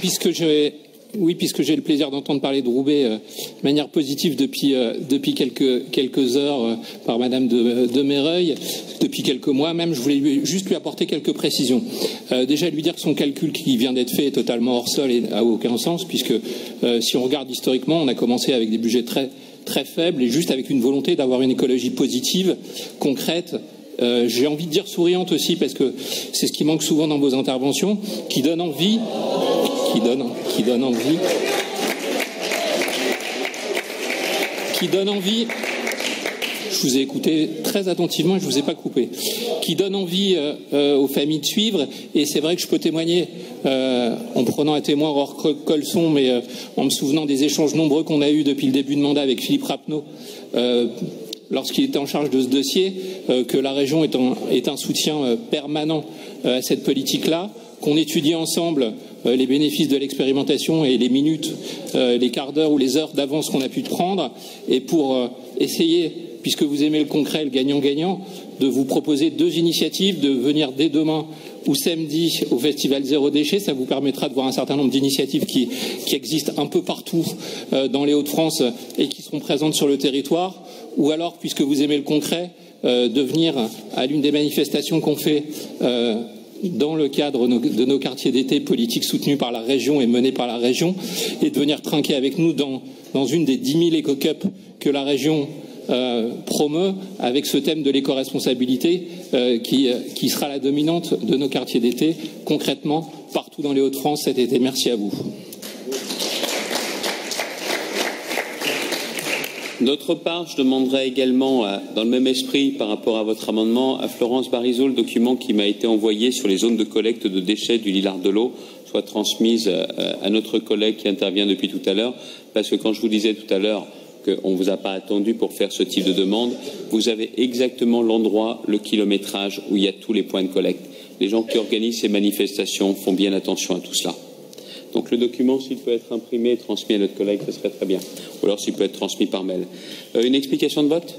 Puisque j'ai le plaisir d'entendre parler de Roubaix de manière positive depuis quelques heures par Madame de Mereuil, depuis quelques mois même, je voulais juste lui apporter quelques précisions. Déjà lui dire que son calcul qui vient d'être fait est totalement hors sol et n'a aucun sens, puisque si on regarde historiquement, on a commencé avec des budgets très faibles et juste avec une volonté d'avoir une écologie positive, concrète. J'ai envie de dire souriante aussi, parce que c'est ce qui manque souvent dans vos interventions, qui donne envie, je vous ai écouté très attentivement et je vous ai pas coupé, qui donne envie aux familles de suivre. Et c'est vrai que je peux témoigner en prenant un témoin hors colson, mais en me souvenant des échanges nombreux qu'on a eus depuis le début de mandat avec Philippe Rappeneau lorsqu'il était en charge de ce dossier, que la région est un soutien permanent à cette politique-là, qu'on étudie ensemble les bénéfices de l'expérimentation et les minutes, les quarts d'heure ou les heures d'avance qu'on a pu prendre, et pour essayer, puisque vous aimez le concret, le gagnant-gagnant, de vous proposer 2 initiatives, de venir dès demain ou samedi au Festival Zéro Déchet. Ça vous permettra de voir un certain nombre d'initiatives qui existent un peu partout dans les Hauts-de-France et qui seront présentes sur le territoire. Ou alors, puisque vous aimez le concret, de venir à l'une des manifestations qu'on fait dans le cadre de nos quartiers d'été, politiques soutenus par la région et menés par la région, et de venir trinquer avec nous dans une des 10 000 éco-cups que la région promeut, avec ce thème de l'éco-responsabilité qui sera la dominante de nos quartiers d'été, concrètement, partout dans les Hauts-de-France cet été. Merci à vous. D'autre part, je demanderai également, dans le même esprit, par rapport à votre amendement, à Florence Barizot, le document qui m'a été envoyé sur les zones de collecte de déchets du Lillard de l'eau soit transmise à notre collègue qui intervient depuis tout à l'heure, parce que quand je vous disais tout à l'heure qu'on ne vous a pas attendu pour faire ce type de demande, vous avez exactement l'endroit, le kilométrage où il y a tous les points de collecte. Les gens qui organisent ces manifestations font bien attention à tout cela. Donc le document, s'il peut être imprimé et transmis à notre collègue, ce serait très bien. Ou alors s'il peut être transmis par mail. Une explication de vote ?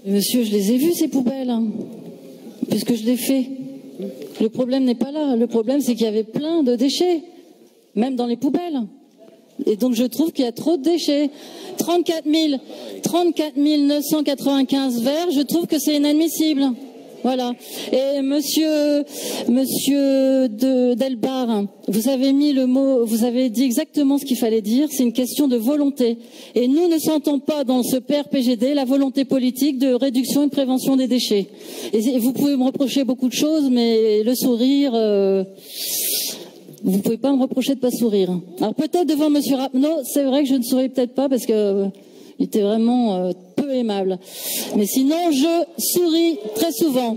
Monsieur, je les ai vues, ces poubelles, hein, puisque je les fais. Le problème n'est pas là. Le problème, c'est qu'il y avait plein de déchets, même dans les poubelles. Et donc je trouve qu'il y a trop de déchets. 34 995 verres, je trouve que c'est inadmissible. Voilà. Et monsieur Delbar, vous avez mis le mot, vous avez dit exactement ce qu'il fallait dire, c'est une question de volonté. Et nous ne sentons pas dans ce PRPGD la volonté politique de réduction et de prévention des déchets. Et vous pouvez me reprocher beaucoup de choses, mais le sourire, vous pouvez pas me reprocher de pas sourire. Alors peut-être devant monsieur Rappeneau, c'est vrai que je ne souris peut-être pas parce que il était vraiment peu aimable. Mais sinon, je souris très souvent.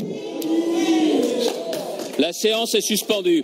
La séance est suspendue.